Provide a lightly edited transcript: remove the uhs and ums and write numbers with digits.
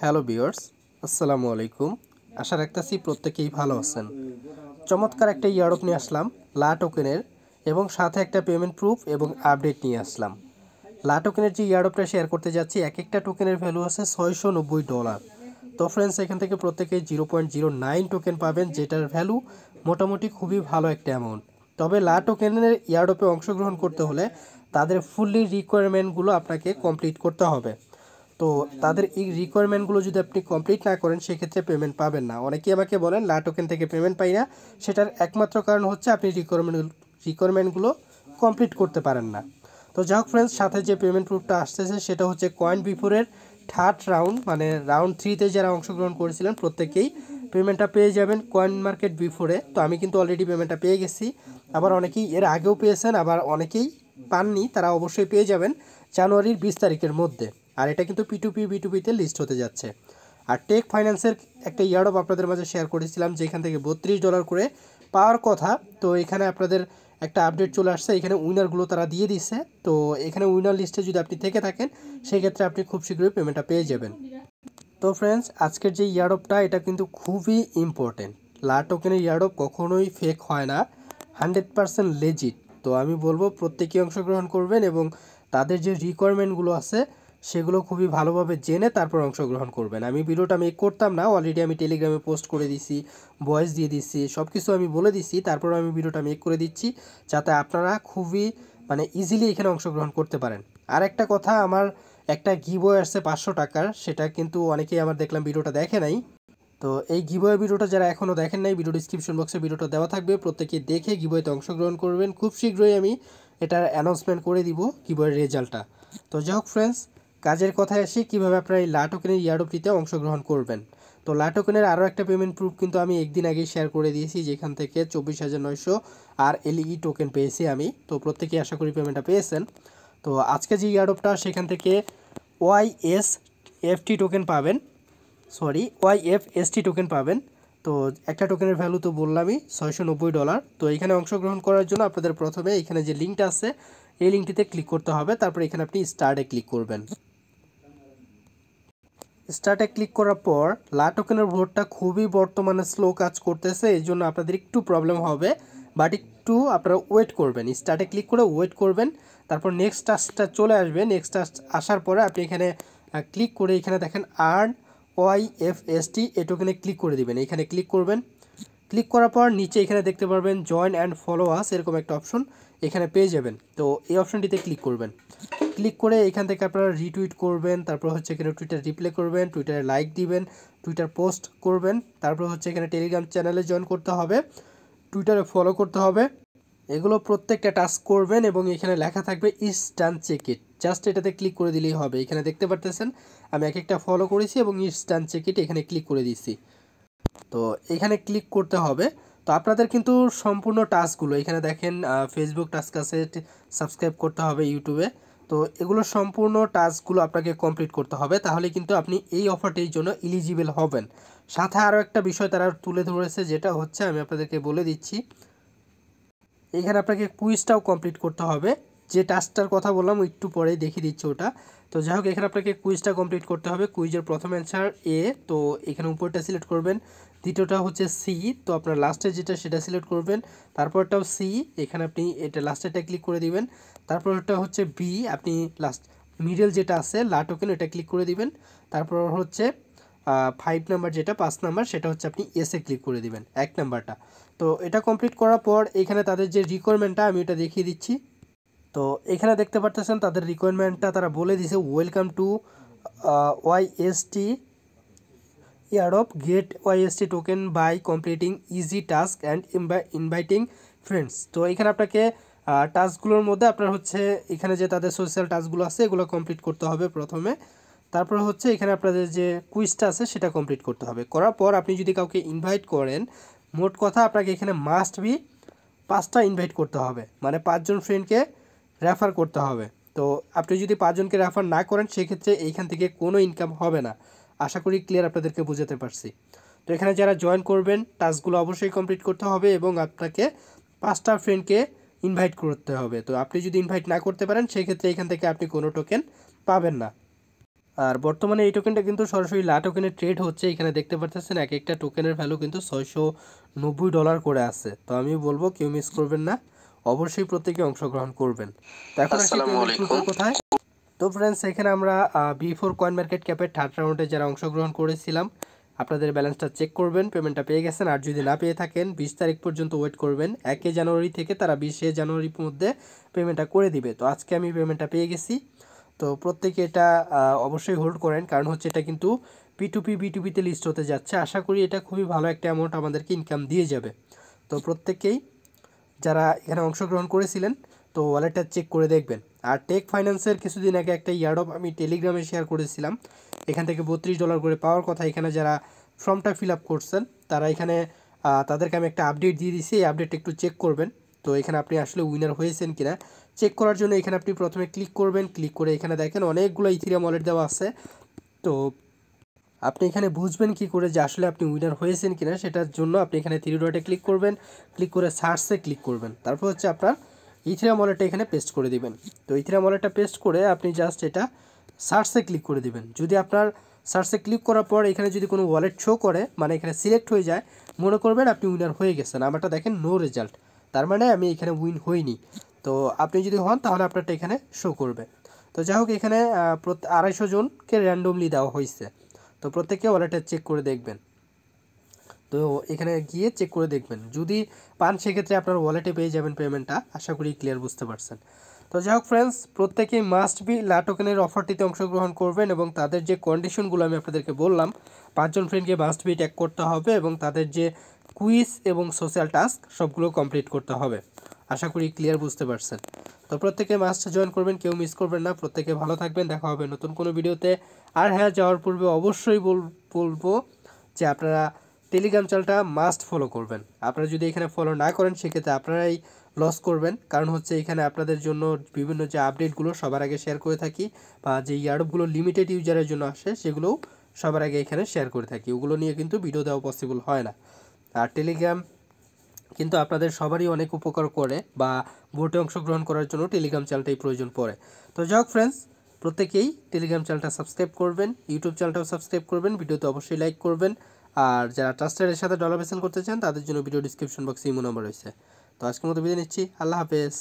Hello viewers, আসসালামু আলাইকুম। আশা রাখতেছি প্রত্যেকেই ভালো আছেন। চমৎকার একটা ইয়ারড্রপ নিয়ে আসলাম লাটোকেনের, এবং সাথে একটা পেমেন্ট প্রুফ এবং আপডেট নিয়ে আসলাম। লাটোকেনের যে ইয়ারড্রপটা শেয়ার করতে যাচ্ছি, এক একটা টোকেনের ভ্যালু আছে $690। তো ফ্রেন্ডস, এখান থেকে প্রত্যেকেই 0.09 টোকেন পাবেন, যেটার ভ্যালু মোটামুটি খুবই ভালো একটা অ্যামাউন্ট। তবে লাটোকেনের ইয়ারড্রপে অংশগ্রহণ করতে হলে তাদের ফুললি রিকোয়ারমেন্টগুলো আপনাকে কমপ্লিট করতে হবে। তো তাদের এই রিকোয়ারমেন্টগুলো যদি আপনি কমপ্লিট না করেন, সেক্ষেত্রে পেমেন্ট পাবেন না। অনেকেই আমাকে বলেন লাটোকেন থেকে পেমেন্ট পাই না, সেটার একমাত্র কারণ হচ্ছে আপনি রিকোয়ারমেন্টগুলো কমপ্লিট করতে পারেন না। তো যাই হোক ফ্রেন্ডস, সাথে যে পেমেন্ট প্রুফটা আসতেছে সেটা হচ্ছে কয়েন বিফোরের থার্ড রাউন্ড, মানে রাউন্ড 3-তে যারা অংশগ্রহণ করেছিলেন প্রত্যেকেই পেমেন্টটা পেয়ে যাবেন কয়েন মার্কেট বিফোরে। তো আমি কিন্তু অলরেডি পেমেন্টটা পেয়ে গেছি। আবার অনেকেই এর আগেও পেয়েছেন, আবার অনেকেই পাননি, তারা অবশ্যই পেয়ে যাবেন জানুয়ারির 20 তারিখের মধ্যে। আর এটা কিন্তু বিটুপিতে লিস্ট হতে যাচ্ছে। আর টেক ফাইন্যান্সের একটা ইয়ারড্রপ আপনাদের মাঝে শেয়ার করেছিলাম, যেখান থেকে $32 করে পাওয়ার কথা। তো এখানে আপনাদের একটা আপডেট চলে আসছে, এখানে উইনারগুলো তারা দিয়ে দিচ্ছে। তো এখানে উইনার লিস্টে যদি আপনি থেকে থাকেন, সেক্ষেত্রে আপনি খুব শীঘ্রই পেমেন্টটা পেয়ে যাবেন। তো ফ্রেন্ডস, আজকের যে ইয়ারড্রপটা, এটা কিন্তু খুবই ইম্পর্টেন্ট। লাটোকেনের ইয়ারড্রপ কখনোই ফেক হয় না, 100% লেজিট। তো আমি বলবো প্রত্যেকেই অংশগ্রহণ করবেন, এবং তাদের যে রিকোয়ারমেন্টগুলো আছে সেগুলো খুবই ভালোভাবে জেনে তারপর অংশগ্রহণ করবেন। আমি ভিডিওটা মেক করতাম না, অলরেডি আমি টেলিগ্রামে পোস্ট করে দিছি, ভয়েস দিয়ে দিচ্ছি, সব কিছু আমি বলে দিচ্ছি, তারপর আমি ভিডিওটা মেক করে দিচ্ছি যাতে আপনারা খুবই ইজিলি এখানে অংশগ্রহণ করতে পারেন। আর একটা কথা, আমার একটা গিভওয়ে আসছে $500, সেটা কিন্তু অনেকেই আমার দেখলাম ভিডিওটা দেখে নাই। তো এই গিভওয়ে ভিডিওটা যারা এখনও দেখেন নাই, ভিডিও ডিসক্রিপশন বক্সে ভিডিওটা দেওয়া থাকবে, প্রত্যেকে দেখে গিভওয়েতে অংশগ্রহণ করবেন। খুব শীঘ্রই আমি এটার অ্যানাউন্সমেন্ট করে দিব গিভওয়ের রেজাল্টটা। তো যাই হোক ফ্রেন্ডস, কাজের কথায় আসি কীভাবে আপনারা এই লাটোকেনের ইয়ারড্রপটিতে অংশগ্রহণ করবেন। তো লাটোকেনের আরও একটা পেমেন্ট প্রুফ কিন্তু আমি একদিন আগেই শেয়ার করে দিয়েছি, যেখান থেকে 24,900 আর এলই টোকেন পেয়েছি আমি। তো প্রত্যেকেই আশা করি পেমেন্টটা পেয়েছেন। তো আজকে যে ইয়ারড্রপটা, সেখান থেকে YFT টোকেন পাবেন, YFST টোকেন পাবেন। তো একটা টোকেনের ভ্যালু তো বললামই $690। তো এখানে অংশগ্রহণ করার জন্য আপনাদের প্রথমে এখানে যে লিঙ্কটা আছে, এই লিঙ্কটিতে ক্লিক করতে হবে। তারপর এখানে আপনি স্টার্টে ক্লিক করবেন। স্টার্টে ক্লিক করার পর লাটোকেনের ভোটটা খুবই বর্তমানে স্লো কাজ করতেছে, এই জন্য আপনাদের একটু প্রবলেম হবে, বাট একটু আপনারা ওয়েট করবেন। স্টার্টে ক্লিক করে ওয়েট করবেন, তারপর নেক্সট টাস্কটা চলে আসবে। নেক্সট টাস্ক আসার পরে আপনি এখানে ক্লিক করে এখানে দেখেন আর্ন YFST, এই টোকেনে ক্লিক করে দিবেন। এখানে ক্লিক করবেন। ক্লিক করার পর নিচে এখানে দেখতে পারবেন জয়েন অ্যান্ড ফলো আস, এরকম একটা অপশন এখানে পেয়ে যাবেন। তো এই অপশনটিতে ক্লিক করবেন। ক্লিক করে এখান থেকে আপনারা রিটুইট করবেন, তারপর হচ্ছে এখানে টুইটার রিপ্লাই করবেন, টুইটারে লাইক দিবেন, টুইটার পোস্ট করবেন, তারপর হচ্ছে এখানে টেলিগ্রাম চ্যানেলে জয়েন করতে হবে, টুইটারে ফলো করতে হবে। এগুলো প্রত্যেকটা টাস্ক করবেন, এবং এখানে লেখা থাকবে is done check it, just এটাতে ক্লিক করে দিলেই হবে। এখানে দেখতে পারতেছেন আমি এক একটা ফলো করেছি এবং ইজ ডান চেক ইট এখানে ক্লিক করে দিচ্ছি। তো এখানে ক্লিক করতে হবে। তো আপনাদের কিন্তু সম্পূর্ণ টাস্কগুলো এখানে দেখেন, ফেসবুক টাস্ক আছে, সাবস্ক্রাইব করতে হবে ইউটিউবে। তো এগুলো সম্পূর্ণ টাস্কগুলো আপনাকে কমপ্লিট করতে হবে, তাহলে কিন্তু আপনি এই অফারটির জন্য এলিজিবল হবেন। সাথে আরও একটা বিষয় তারা তুলে ধরেছে, যেটা হচ্ছে আমি আপনাদেরকে বলে দিচ্ছি। এখানে আপনাকে কুইজটাও কমপ্লিট করতে হবে, যে টাস্কটার কথা বললাম একটু পরেই দেখিয়ে দিচ্ছি ওটা। তো যাই হোক, এখানে আপনাকে কুইজটা কমপ্লিট করতে হবে। কুইজের প্রথম অ্যান্সার এ, তো এখানে উপরটা সিলেক্ট করবেন। দ্বিতীয়টা হচ্ছে সি, তো আপনার লাস্টে যেটা সেটা সিলেক্ট করবেন। তারপরটাও সি, এখানে আপনি এটা লাস্টেরটা ক্লিক করে দিবেন। তারপরটা হচ্ছে বি, আপনি লাস্ট মিডল যেটা আছে লাটোকেন, এটা ক্লিক করে দিবেন। তারপর হচ্ছে 5 নাম্বার যেটা 5 নাম্বার, সেটা হচ্ছে আপনি এসে ক্লিক করে দিবেন 1 নাম্বারটা। তো এটা কমপ্লিট করার পর এখানে তাদের যে রিকোয়ারমেন্টটা, আমি এটা দেখিয়ে দিচ্ছি। তো এখানে দেখতে পারতেছেন তাদের রিকোয়ারমেন্টটা তারা বলে দিয়েছে, welcome to YST airdrop, get YST token by completing easy task and inviting friends. তো এখানে আপনাকে টাস্কগুলোর মধ্যে আপনার হচ্ছে এখানে যে তাদের সোশ্যাল টাস্কগুলো আছে এগুলো কমপ্লিট করতে হবে প্রথমে। তারপর হচ্ছে এখানে আপনাদের যে কুইজটা আছে সেটা কমপ্লিট করতে হবে। করার পর আপনি যদি কাউকে ইনভাইট করেন, মোট কথা আপনাকে এখানে মাস্ট বি 5টা ইনভাইট করতে হবে, মানে 5 জন ফ্রেন্ডকে রেফার করতে হবে। তো আপনি যদি 5 জনকে রেফার না করেন, সেক্ষেত্রে এইখান থেকে কোনো ইনকাম হবে না। আশা করি ক্লিয়ার আপনাদেরকে বোঝাতে পারছি। তো এখানে যারা জয়েন করবেন, টাস্কগুলো অবশ্যই কমপ্লিট করতে হবে, এবং আপনাকে 5টা ফ্রেন্ডকে ইনভাইট করতে হবে। তো আপনি যদি ইনভাইট না করতে পারেন, সেক্ষেত্রে এখান থেকে আপনি কোনো টোকেন পাবেন না। আর বর্তমানে এই টোকেনটা কিন্তু সরাসরি লাটোকেনে ট্রেড হচ্ছে। এখানে দেখতে পাচ্ছেন এক একটা টোকেনের ভ্যালু কিন্তু $690 করে আছে। তো আমি বলবো কেউ মিস করবেন না, অবশ্যই প্রত্যেকে অংশগ্রহণ করবেন। তো এখন আসি পেমেন্ট প্রুফের কথায়। তো ফ্রেন্ডস, এখানে আমরা B4 কয়েন মার্কেট ক্যাপের থার্ড রাউন্ডে যারা অংশগ্রহণ করেছিলাম আপনাদের ব্যালেন্সটা চেক করবেন, পেমেন্টটা পেয়ে গেছেন। আর যদি না পেয়ে থাকেন 20 তারিখ পর্যন্ত ওয়েট করবেন। 1 জানুয়ারি থেকে তারা 20 জানুয়ারির মধ্যে পেমেন্টটা করে দিবে। তো আজকে আমি পেমেন্টটা পেয়ে গেছি। তো প্রত্যেকে এটা অবশ্যই হোল্ড করেন, কারণ হচ্ছে এটা কিন্তু B2Bতে লিস্ট হতে যাচ্ছে। আশা করি এটা খুবই ভালো একটা অ্যামাউন্ট আমাদেরকে ইনকাম দিয়ে যাবে। তো প্রত্যেকেই যারা এখানে অংশগ্রহণ করেছিলেন তো ওয়ালেটটা চেক করে দেখবেন। আর টেক ফাইন্যান্সের কিছুদিন আগে একটা ইয়ারড্রপ আমি টেলিগ্রামে শেয়ার করেছিলাম, এখান থেকে $32 করে পাওয়ার কথা। এখানে যারা ফর্মটা ফিল আপ করছেন তারা এখানে তাদেরকে আমি একটা আপডেট দিয়ে দিয়েছি, এই আপডেটটা একটু চেক করবেন। তো এখানে আপনি আসলে উইনার হয়েছেন কিনা চেক করার জন্য এখানে আপনি প্রথমে ক্লিক করবেন। ক্লিক করে এখানে দেখেন অনেকগুলো ইথিরিয়াম ওয়ালেট দেওয়া আছে। তো আপনি এখানে বুঝবেন কি করে যে আসলে আপনি উইনার হয়েছেন কিনা, সেটার জন্য আপনি এখানে থ্রি ডটে ক্লিক করবেন, ক্লিক করে সার্চে ক্লিক করবেন। তারপর হচ্ছে আপনার ইথিরিয়াম ওয়ালেটটা এখানে পেস্ট করে দিবেন। তো ইথিরিয়াম ওয়ালেটটা পেস্ট করে আপনি জাস্ট এটা সার্চে ক্লিক করে দিবেন। যদি আপনার সার্চে ক্লিক করার পর এখানে যদি কোনো ওয়ালেট শো করে, মানে এখানে সিলেক্ট হয়ে যায়, মনে করবেন আপনি উইনার হয়ে গেছেন। আমারটা দেখেন নো রেজাল্ট, তার মানে আমি এখানে উইন হইনি। তো আপনি যদি হন তাহলে আপনারটা এখানে শো করবে। তো যাই হোক, এখানে 250 জনকে র্যান্ডমলি দেওয়া হয়েছে। তো প্রত্যেকে ওয়ালেটটা চেক করে দেখবেন। তো এখানে গিয়ে চেক করে দেখবেন, যদি পান সেক্ষেত্রে আপনার ওয়ালেটে পেয়ে যাবেন পেমেন্টটা। আশা করি ক্লিয়ার বুঝতে পারছেন। তো যাই হোক ফ্রেন্ডস, প্রত্যেকেই মাস্ট বি লাটোকেনের অফারটিতে অংশগ্রহণ করবেন এবং তাদের যে কন্ডিশনগুলো আমি আপনাদেরকে বললাম, 5 জন ফ্রেন্ডকে মাস্ট বি ট্যাগ করতে হবে এবং তাদের যে কুইজ এবং সোশ্যাল টাস্ক সবগুলো কমপ্লিট করতে হবে। আশা করি ক্লিয়ার বুঝতে পারছেন। তো প্রত্যেকে মাস্ট জয়েন করবেন, কেউ মিস করবেন না। প্রত্যেকে ভালো থাকবেন, দেখা হবে নতুন কোনো ভিডিওতে। আর হ্যাঁ, যাওয়ার পূর্বে অবশ্যই বলবো যে আপনারা টেলিগ্রাম চ্যানেলটা মাস্ট ফলো করবেন। আপনারা যদি এখানে ফলো না করেন সেক্ষেত্রে আপনারাই লস করবেন, কারণ হচ্ছে এখানে আপনাদের জন্য বিভিন্ন যে আপডেটগুলো সবার আগে শেয়ার করে থাকি, বা যে ইয়ারডপগুলো লিমিটেড ইউজারের জন্য আসে সেগুলোও সবার আগে এখানে শেয়ার করে থাকি। ওগুলো নিয়ে কিন্তু ভিডিও দেওয়া পসিবল হয় না। আর টেলিগ্রাম কিন্তু আপনাদের সবারই অনেক উপকার করে, বা ভোটে অংশগ্রহণ করার জন্য টেলিগ্রাম চ্যানেলটাই প্রয়োজন পড়ে। তো যাই হোক ফ্রেন্ডস, প্রত্যেকেই টেলিগ্রাম চ্যানেলটা সাবস্ক্রাইব করবেন, ইউটিউব চ্যানেলটাও সাবস্ক্রাইব করবেন, ভিডিওতে অবশ্যই লাইক করবেন। আর যারা ট্রাস্টের সাথে ডলার বেসেল করতে চান তাদের জন্য ভিডিও ডিসক্রিপশন বক্সে ইমো নাম্বার রয়েছে। তো আজকের মতো বিদায় নিচ্ছি, আল্লাহ হাফেজ।